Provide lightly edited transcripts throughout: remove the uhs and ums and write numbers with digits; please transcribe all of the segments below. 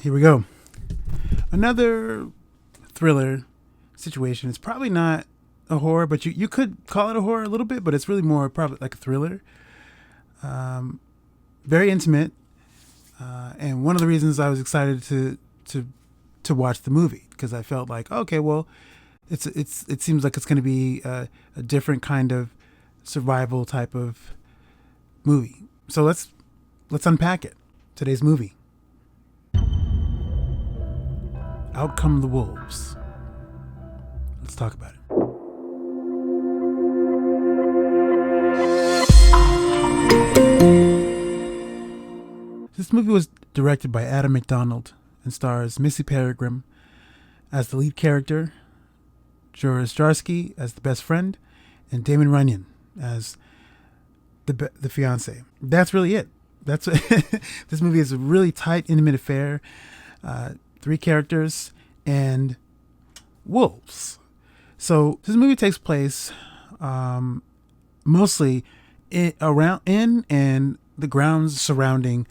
Here we go. Another thriller situation. It's probably not a horror, but you could call it a horror a little bit, but it's really more probably like a thriller. Very intimate, and one of the reasons I was excited to watch the movie, because I felt like, okay, well, it seems like it's going to be a different kind of survival type of movie. So let's unpack it. Today's movie. Out Come the Wolves. Let's talk about it. This movie was directed by Adam McDonald and stars Missy Peregrym as the lead character, Joris Jarsky as the best friend, and Damon Runyon as the fiance. That's really it. That's this movie is a really tight, intimate affair. 3 characters and wolves. So this movie takes place mostly in and the grounds surrounding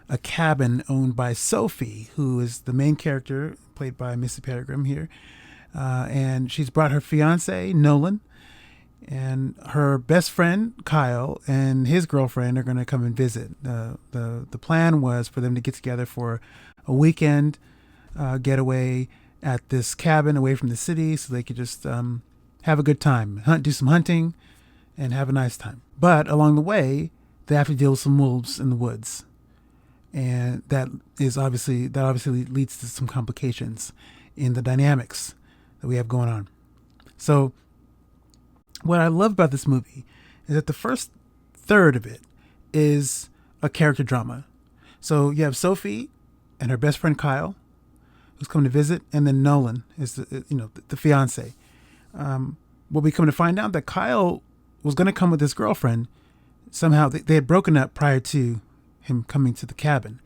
a cabin owned by Sophie, who is the main character, played by Missy Peregrym here. And she's brought her fiance, Nolan, and her best friend, Kyle, and his girlfriend are going to come and visit. The plan was for them to get together for a weekend getaway at this cabin away from the city so they could just have a good time, do some hunting, and have a nice time. But along the way, they have to deal with some wolves in the woods. And that obviously leads to some complications in the dynamics that we have going on. So what I love about this movie is that the first third of it is a character drama. So you have Sophie and her best friend Kyle, who's coming to visit, and then Nolan is the fiance. What we come to find out that Kyle was going to come with his girlfriend. Somehow they had broken up prior to him coming to the cabin.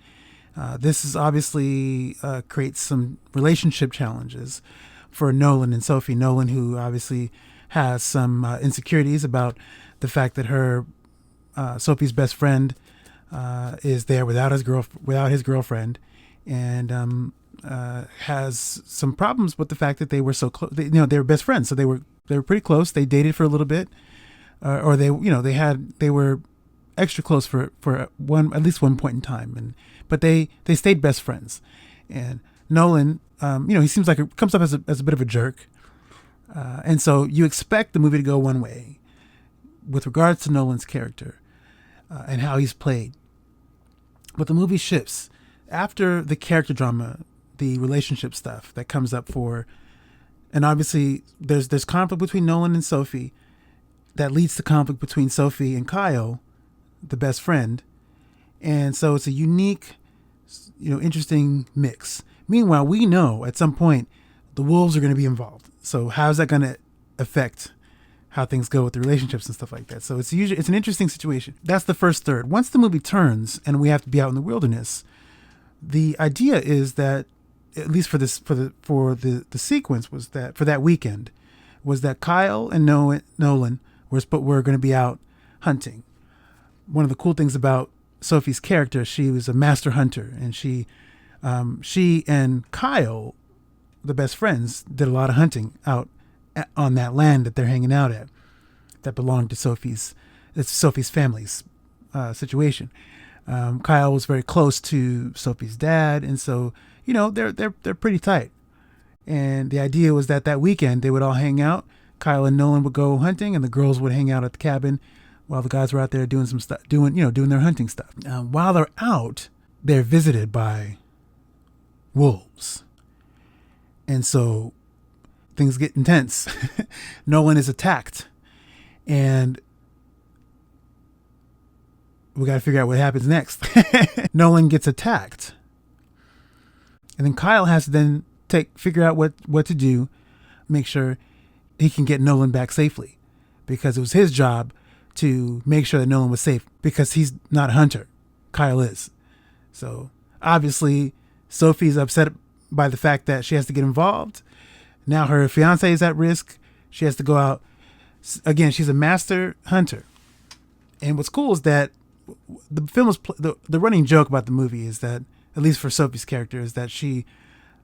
This is obviously creates some relationship challenges for Nolan and Sophie. Nolan, who obviously has some insecurities about the fact that her Sophie's best friend is there without his girlfriend, and has some problems with the fact that they were so close. They were best friends, so they were pretty close. They dated for a little bit, or they were extra close for at least one point in time, but they stayed best friends. And Nolan, he seems like it comes up as a bit of a jerk, and so you expect the movie to go one way with regards to Nolan's character and how he's played, but the movie shifts after the character drama, the relationship stuff that comes up and obviously there's conflict between Nolan and Sophie that leads to conflict between Sophie and Kyle, the best friend. And so it's a unique, interesting mix. Meanwhile, we know at some point the wolves are going to be involved. So how's that going to affect how things go with the relationships and stuff like that? So it's an interesting situation. That's the first third. Once the movie turns and we have to be out in the wilderness, the idea is that, at least for the sequence, was that for that weekend, was that Kyle and Nolan were going to be out hunting. One of the cool things about Sophie's character, she was a master hunter, and she and Kyle, the best friends, did a lot of hunting out on that land that they're hanging out at, that belonged to Sophie's family's situation. Kyle was very close to Sophie's dad, and so they're pretty tight. And the idea was that weekend they would all hang out. Kyle and Nolan would go hunting, and the girls would hang out at the cabin while the guys were out there doing some stuff, doing their hunting stuff. While they're out, they're visited by wolves, and so things get intense. Nolan is attacked, and we got to figure out what happens next. Nolan gets attacked, and then Kyle has to then figure out what to do, make sure he can get Nolan back safely, because it was his job to make sure that Nolan was safe, because he's not a hunter. Kyle is. So obviously Sophie's upset by the fact that she has to get involved. Now her fiance is at risk. She has to go out. Again, she's a master hunter. And what's cool is that the film is the running joke about the movie is that at least for Sophie's character, is that she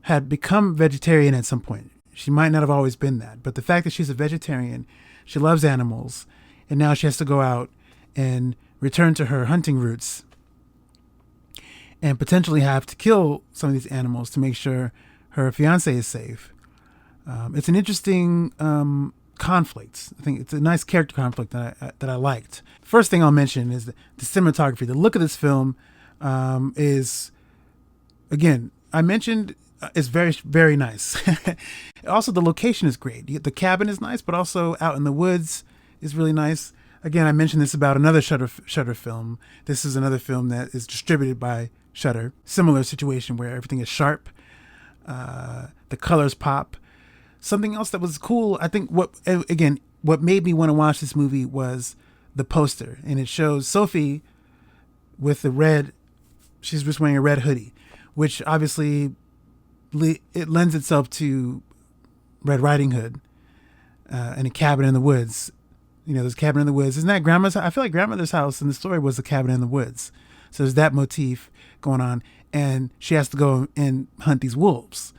had become vegetarian at some point. She might not have always been that, but the fact that she's a vegetarian, she loves animals, and now she has to go out and return to her hunting roots and potentially have to kill some of these animals to make sure her fiance is safe. It's an interesting conflict. I think it's a nice character conflict that I liked. First thing I'll mention is the cinematography. The look of this film is, again, I mentioned, is very, very nice. Also, the location is great. The cabin is nice, but also out in the woods is really nice. Again, I mentioned this about another Shudder film. This is another film that is distributed by Shudder. Similar situation where everything is sharp. The colors pop. Something else that was cool, I think, what made me want to watch this movie was the poster. And it shows Sophie with the red, she's just wearing a red hoodie, which obviously it lends itself to Red Riding Hood and a cabin in the woods. You know, there's a cabin in the woods. Isn't that grandma's house? I feel like grandmother's house in the story was the cabin in the woods. So there's that motif going on. And she has to go and hunt these wolves.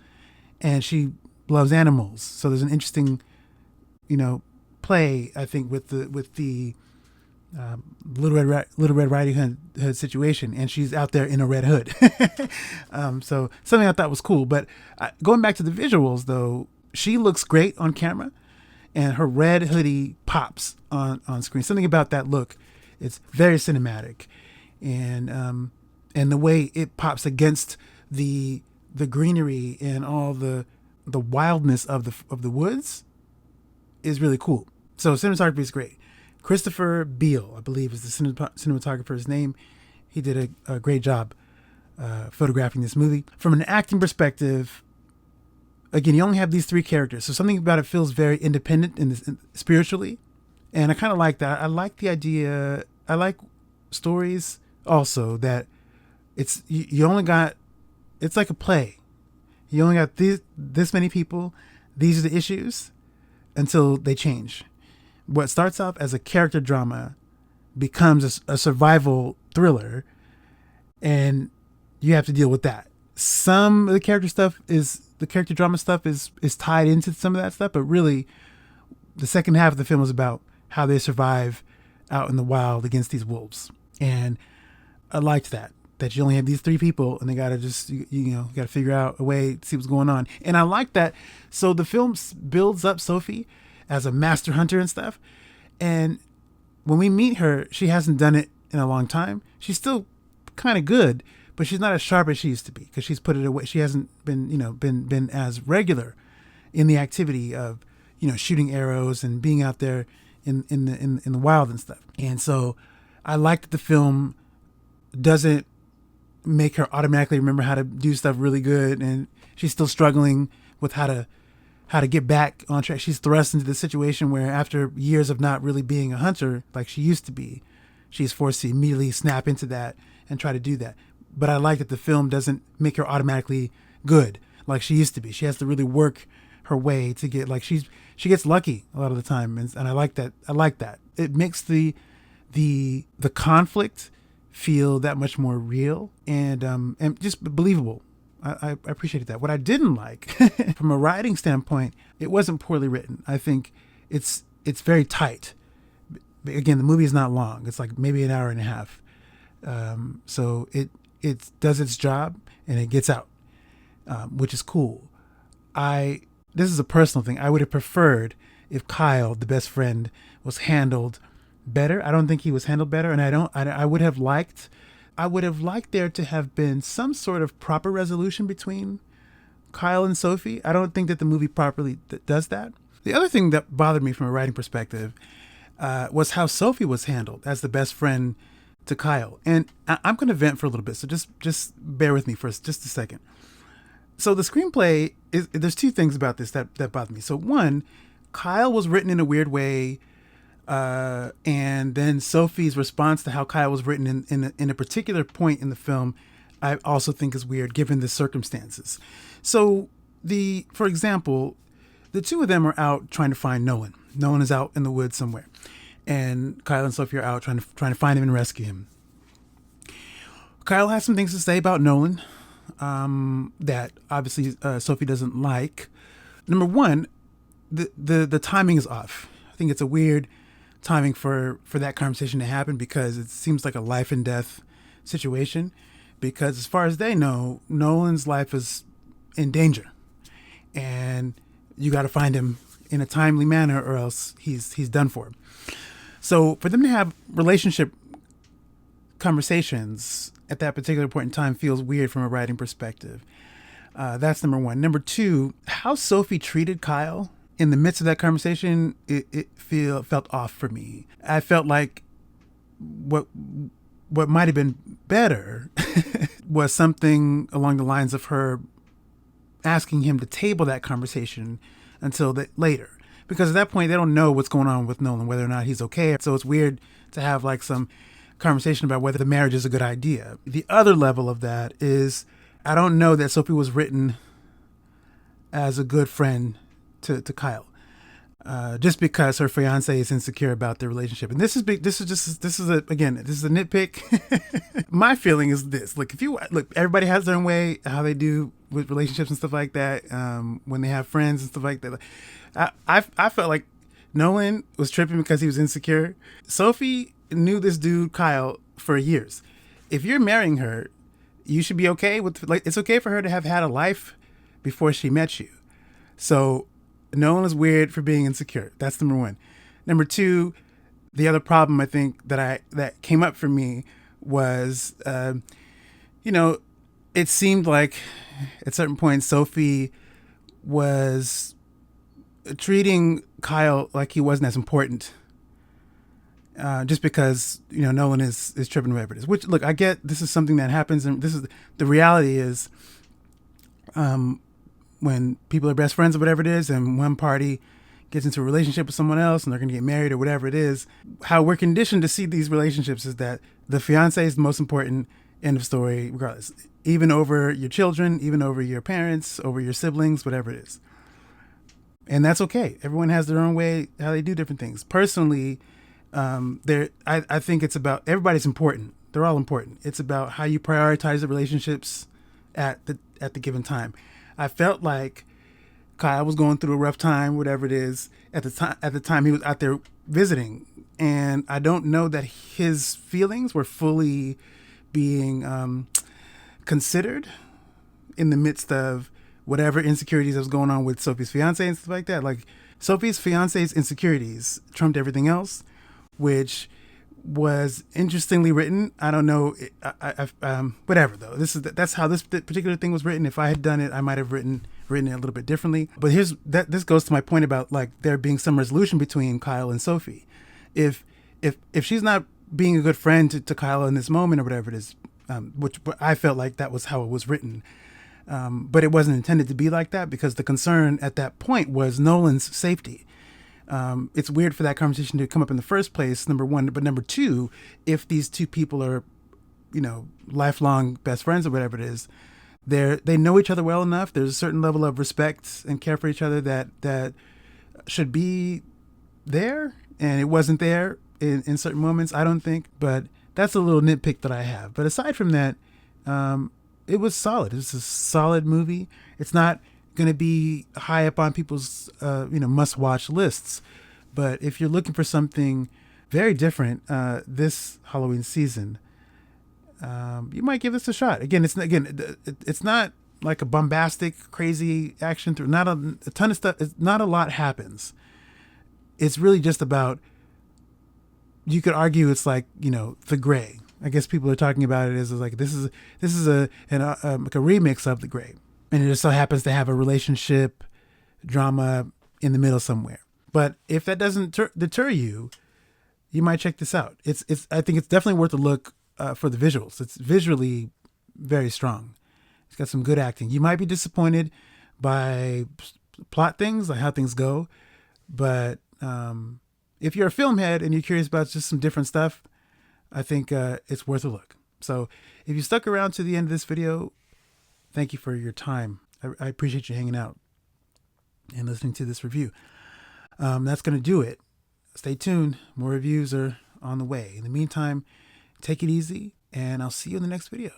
And she loves animals. So there's an interesting, play, I think, with the Little Red Riding Hood situation. And she's out there in a red hood. So something I thought was cool. But going back to the visuals, though, she looks great on camera. And her red hoodie pops on screen. Something about that look, it's very cinematic, and the way it pops against the greenery and all the wildness of the woods is really cool. So cinematography is great. Christopher Beale, I believe, is the cinematographer's name. He did a great job photographing this movie. From an acting perspective, again, you only have these three characters, so something about it feels very independent spiritually, and I kind of like that. I like the idea. I like stories also that you only got, it's like a play. You only got this many people. These are the issues until they change. What starts off as a character drama becomes a survival thriller, and you have to deal with that. Some of the character drama stuff is tied into some of that stuff, but really the second half of the film is about how they survive out in the wild against these wolves. And I liked that you only have these three people and they got to just, got to figure out a way to see what's going on. And I like that. So the film builds up Sophie as a master hunter and stuff. And when we meet her, she hasn't done it in a long time. She's still kind of good, but she's not as sharp as she used to be because she's put it away. She hasn't been, been as regular in the activity of, shooting arrows and being out there in the wild and stuff. And so I like that the film doesn't make her automatically remember how to do stuff really good, and she's still struggling with how to get back on track. She's thrust into the situation where after years of not really being a hunter like she used to be, she's forced to immediately snap into that and try to do that. But I like that the film doesn't make her automatically good like she used to be. She has to really work her way to get, like, she gets lucky a lot of the time, and I like that. It makes the conflict feel that much more real and just believable. I appreciated that. What I didn't like, from a writing standpoint, it wasn't poorly written. I think it's very tight. Again, the movie is not long. It's like maybe an hour and a half. So it does its job and it gets out, which is cool. This is a personal thing. I would have preferred if Kyle, the best friend, was handled better. I don't think he was handled better, and I would have liked there to have been some sort of proper resolution between Kyle and Sophie. I don't think that the movie properly does that. The other thing that bothered me from a writing perspective was how Sophie was handled as the best friend to Kyle. And I'm going to vent for a little bit, so just bear with me for just a second. So the screenplay there's two things about this that bother me. So one, Kyle was written in a weird way, and then Sophie's response to how Kyle was written in a particular point in the film, I also think is weird given the circumstances. So for example, the two of them are out trying to find Nolan. Nolan is out in the woods somewhere, and Kyle and Sophie are out trying to find him and rescue him. Kyle has some things to say about Nolan, that obviously Sophie doesn't like. Number one, the timing is off. I think it's a weird timing for that conversation to happen because it seems like a life and death situation. Because as far as they know, Nolan's life is in danger, and you got to find him in a timely manner, or else he's done for. So for them to have relationship conversations at that particular point in time feels weird from a writing perspective. That's number one. Number two, how Sophie treated Kyle in the midst of that conversation, it felt off for me. I felt like what might have been better was something along the lines of her asking him to table that conversation until later. Because at that point, they don't know what's going on with Nolan, whether or not he's okay. So it's weird to have like some conversation about whether the marriage is a good idea. The other level of that is, I don't know that Sophie was written as a good friend to Kyle. Just because her fiance is insecure about their relationship, and this is a nitpick. My feeling is this: look, everybody has their own way how they do with relationships and stuff like that. When they have friends and stuff like that, I felt like Nolan was tripping because he was insecure. Sophie knew this dude Kyle for years. If you're marrying her, you should be okay with it's okay for her to have had a life before she met you. So Nolan is weird for being insecure. That's number one. Number two, the other problem I think that came up for me was, it seemed like at certain points Sophie was treating Kyle like he wasn't as important, just because Nolan is tripping, whatever it is. Which, look, I get this is something that happens, and this is the reality is. When people are best friends or whatever it is, and one party gets into a relationship with someone else and they're going to get married or whatever it is, how we're conditioned to see these relationships is that the fiance is the most important, end of story, regardless, even over your children, even over your parents, over your siblings, whatever it is. And that's okay. Everyone has their own way how they do different things. Personally, I think it's about, everybody's important. They're all important. It's about how you prioritize the relationships at the given time. I felt like Kyle was going through a rough time, whatever it is, at the time he was out there visiting. And I don't know that his feelings were fully being considered in the midst of whatever insecurities that was going on with Sophie's fiance and stuff like that. Like, Sophie's fiance's insecurities trumped everything else, which was interestingly written. I don't know. Whatever though. That's how this particular thing was written. If I had done it, I might have written it a little bit differently. But this goes to my point about like there being some resolution between Kyle and Sophie. If she's not being a good friend to Kyle in this moment or whatever it is, which I felt like that was how it was written. But it wasn't intended to be like that because the concern at that point was Nolan's safety. It's weird for that conversation to come up in the first place, number one. But number two, if these two people are, lifelong best friends or whatever it is, they know each other well enough. There's a certain level of respect and care for each other that should be there. And it wasn't there in certain moments, I don't think. But that's a little nitpick that I have. But aside from that, it was solid. It was a solid movie. It's not going to be high up on people's must-watch lists, but if you're looking for something very different this Halloween season, you might give this a shot. It's not like a bombastic, crazy action through. Not a ton of stuff. Not a lot happens. It's really just about. You could argue it's like The Grey. I guess people are talking about it as like this is like a remix of The Grey. And it just so happens to have a relationship drama in the middle somewhere. But if that doesn't deter you, you might check this out. I think it's definitely worth a look for the visuals. It's visually very strong. It's got some good acting. You might be disappointed by plot things, like how things go. But if you're a film head and you're curious about just some different stuff, I think it's worth a look. So if you stuck around to the end of this video, thank you for your time. I appreciate you hanging out and listening to this review. That's going to do it. Stay tuned. More reviews are on the way. In the meantime, take it easy, and I'll see you in the next video.